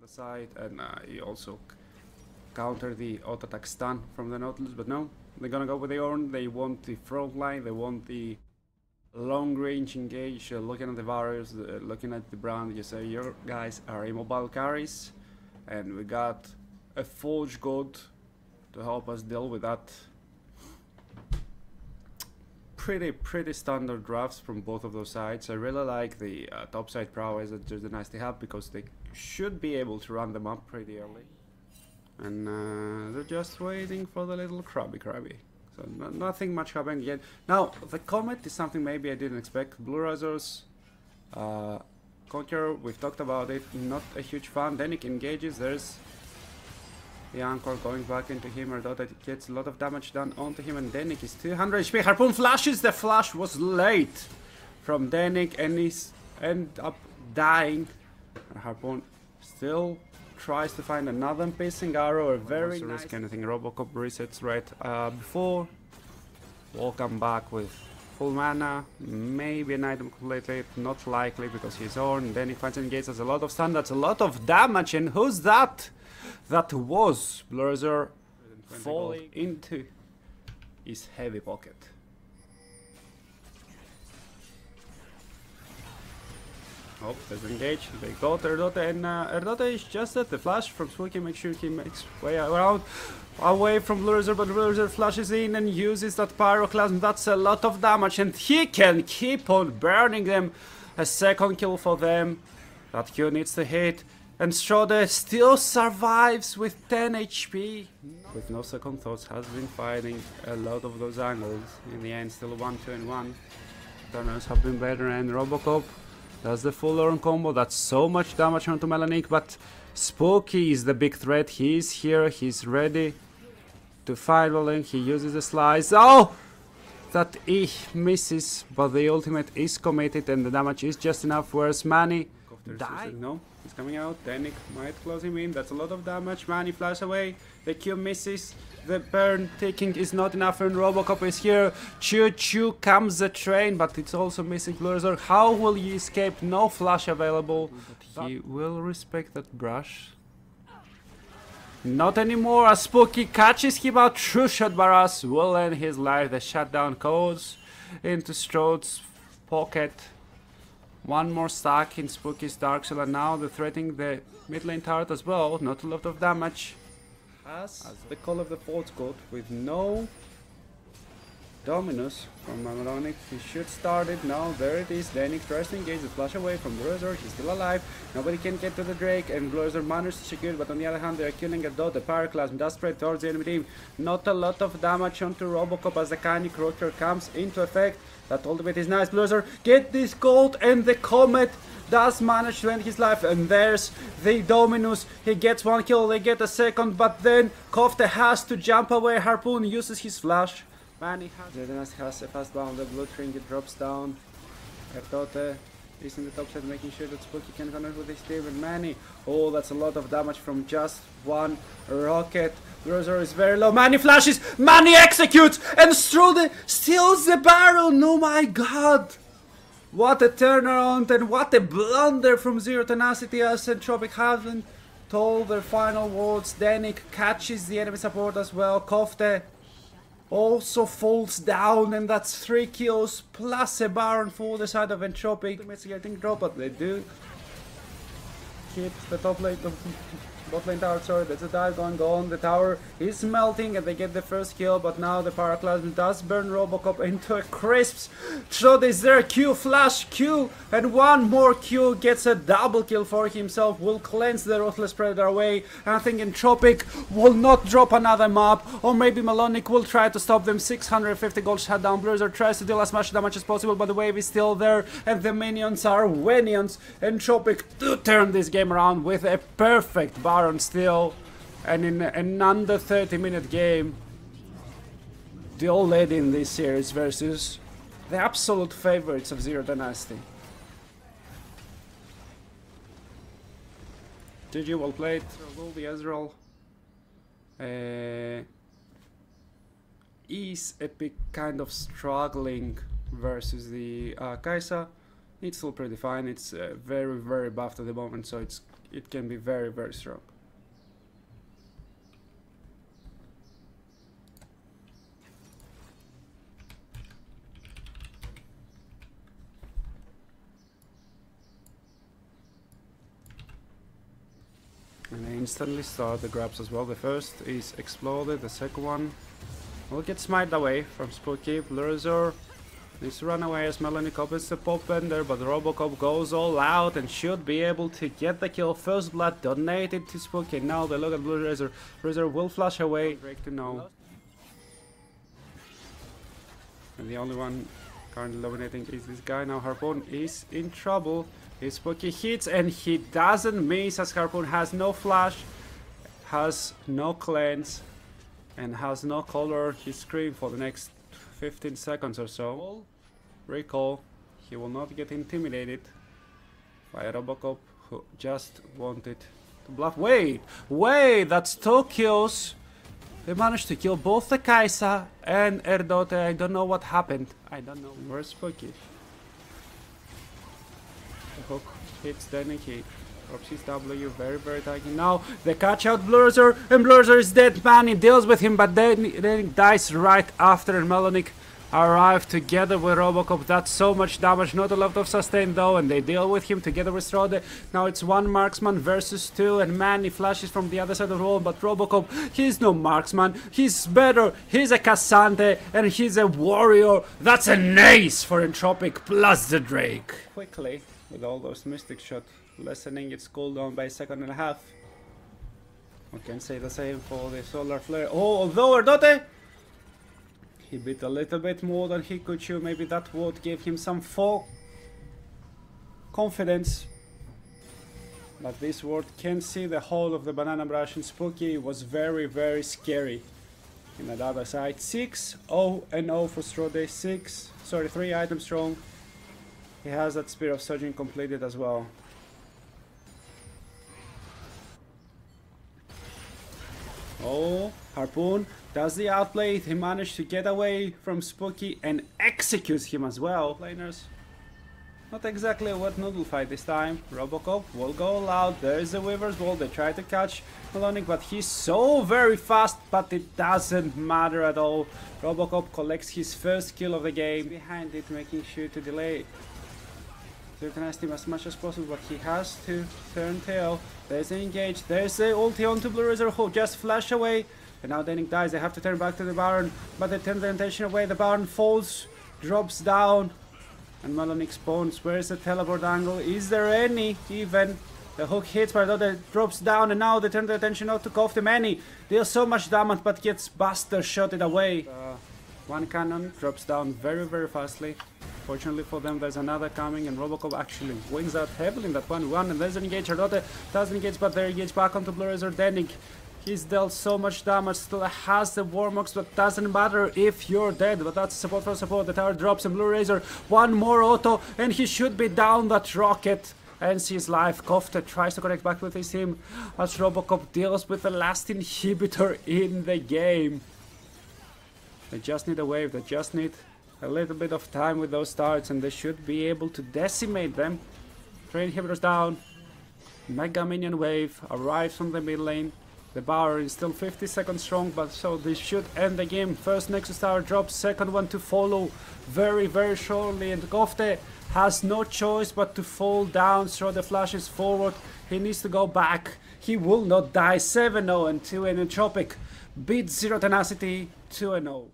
the side, and he also counter the auto attack stun from the Nautilus, but no, they're gonna go with the Ornn. They want the front line, they want the long range engage. Looking at the Varus, looking at the brand, you say your guys are immobile carries, and we got a Forge God to help us deal with that. Pretty standard drafts from both of those sides. I really like the top side prowess that Z10 have, because they should be able to run them up pretty early. And they're just waiting for the little crabby. So nothing much happened yet. Now, the Comet is something maybe I didn't expect. Blue Razors, Conqueror, we've talked about it, not a huge fan. Denik engages, there's the Anchor going back into him, although that gets a lot of damage done onto him, and Denik is 200 HP. Harpoon flashes, the flash was late from Denik, and he's end up dying. And Harpoon still tries to find another piercing arrow, a very nice risk anything. Robocop resets right before. We'll come back with full mana, maybe an item completely, not likely because he's on. Then he finds and gates, has a lot of stun, that's a lot of damage, and who's that? That was Blurzer falling into his heavy pocket. Oh, there's engage. They got Erdota, and Erdota is just at the flash from Spooky. Make sure he makes way around, away from Blurzer, but Blurzer flashes in and uses that Pyroclasm. That's a lot of damage, and he can keep on burning them. A second kill for them. That Q needs to hit, and Strode still survives with 10 HP. With no second thoughts, has been fighting a lot of those angles. In the end, still 1-2-1. Turners have been better, and Robocop does the full Ornn combo. That's so much damage onto Melanic, but Spooky is the big threat. He's here, he's ready to fight Melanic. He uses the slice. Oh! That he misses, but the ultimate is committed and the damage is just enough. Whereas Manny die. No, he's coming out. Denik might close him in. That's a lot of damage. Manny flies away. The Q misses. The burn taking is not enough, and Robocop is here. Choo-choo comes the train, but it's also missing Blurzer. How will he escape? No flash available. But he will respect that brush. Not anymore, as Spooky catches him out. True shot Barras will end his life. The shutdown goes into Strode's pocket. One more stack in Spooky's Dark Soul, and now they're threatening the mid lane turret as well. Not a lot of damage. As the call of the Forge God with no Dominus from Mamaronic. He should start it now. There it is. Denik tries to engage the flash away from Blurzer. He's still alive. Nobody can get to the Drake, and Blurzer manages to secure it, but on the other hand, they are killing a dot. The Pyroclasm does spread towards the enemy team. Not a lot of damage onto Robocop as the Canic Rotor comes into effect. That ultimate is nice. Blurzer get this gold, and the Comet does manage to end his life, and there's the Dominus. He gets one kill, they get a second, but then Kofte has to jump away. Harpoon uses his flash. Manny has a fast bound, the blue trinket drops down. Erdote is in the top side, making sure that Spooky can connect with his team, and Manny, oh, that's a lot of damage from just one rocket. Blurzer is very low. Manny flashes, Manny executes, and Strode steals the barrel. Oh my god! What a turnaround, and what a blunder from Z10 as ENTROPIQ haven't told their final words. Denik catches the enemy support as well. Kofte also falls down, and that's 3 kills plus a Baron for the side of ENTROPIQ. It's getting dropped, but they do keep the top lane, bot lane tower. Sorry, there's a dive going on. The tower is melting, and they get the first kill, but now the Pyroclasm does burn Robocop into a crisps. Shot is there, Q, flash, Q, and one more Q gets a double kill for himself. Will cleanse the Ruthless Predator away, and I think ENTROPIQ will not drop another map, or maybe Melanic will try to stop them. 650 gold shutdown. Blurzer tries to deal as much damage as possible, but the wave is still there, and the minions are Wenions. ENTROPIQ do turn this game around with a perfect bar still, and in an under 30-minute game, the old lady in this series versus the absolute favorites of Z10. GG, well played. The Ezreal is Epic kind of struggling versus the Kai'Sa. It's still pretty fine. It's very buffed at the moment, so it's it can be very, very strong. And they instantly start the grabs as well. The first is exploded, the second one will get smited away from Spooky. Blurzer needs to run away as Melanic opens the pop bender, but Robocop goes all out and should be able to get the kill. First blood donated to Spooky. Now they look at Blue Razor. Razor will flash away. Drake to know. And the only one currently dominating is this guy. Now Harpoon is in trouble. His Spooky hits and he doesn't miss as Harpoon has no flash, has no cleanse, and has no color his screen for the next 15 seconds or so. Recall, he will not get intimidated by Robocop, who just wanted to bluff. Wait, that's 2 kills. They managed to kill both the Kaisa and Erdote. I don't know what happened. I don't know. Where's Spooky? The hook hits Danny, he drops his W, very, very taggy. Now they catch out Blurzer, and Blurzer is dead man. He deals with him, but then dies right after, and Melanic arrive together with Robocop. That's so much damage, not a lot of sustain though, and they deal with him together with Strode. Now it's 1 marksman versus 2, and man, he flashes from the other side of the wall, but Robocop, he's no marksman, he's better, he's a Cassante, and he's a warrior. That's an ace for ENTROPIQ plus the Drake. Quickly, with all those mystic shots, lessening its cooldown by 1.5 seconds. We can say the same for the solar flare. Oh, although Erdote, he bit a little bit more than he could chew. Maybe that word gave him some false confidence. But this word can see the whole of the banana brush, and Spooky was very, very scary. In the other side, 6-0-0 for Strode. 3 items strong. He has that Spear of Surging completed as well. Oh, Harpoon does the outplay. He managed to get away from Spooky and executes him as well. Laners, not exactly a wet noodle fight this time. Robocop will go all out. There is a Weaver's Wall. They try to catch Melanic, but he's so very fast, but it doesn't matter at all. Robocop collects his first kill of the game. Behind it, making sure to delay TENACITY as much as possible, but he has to turn tail. There's an engage, there's the ulti onto Blue Razor, who just flash away, and now Danik dies. They have to turn back to the Baron, but they turn their attention away. The Baron falls, drops down, and Melanic spawns. Where's the teleport angle? Is there any even? The hook hits, but it drops down, and now they turn their attention out to Kof the Many. Deals so much damage, but gets Buster shotted away. One cannon drops down very, very fastly. Fortunately for them, there's another coming, and Robocop actually wins out heavily in that 1-1. And there's an engage. Ardote doesn't engage, but they engage back onto Blue Razor. Danik, he's dealt so much damage, still has the Warmox, but doesn't matter if you're dead. But that's support for support. The tower drops, and Blue Razor, one more auto, and he should be down that rocket. Ends his life. Kofte tries to connect back with his team as Robocop deals with the last inhibitor in the game. They just need a wave, they just need a little bit of time with those starts, and they should be able to decimate them. 3 inhibitors down. Mega minion wave arrives from the mid lane. The Baron is still 50 seconds strong, but so this should end the game. First Nexus Tower drops, second one to follow very, very shortly, and Kofte has no choice but to fall down. Strode flashes forward. He needs to go back. He will not die. 7-0 and 2, and ENTROPIQ beats Zero TENACITY 2-0.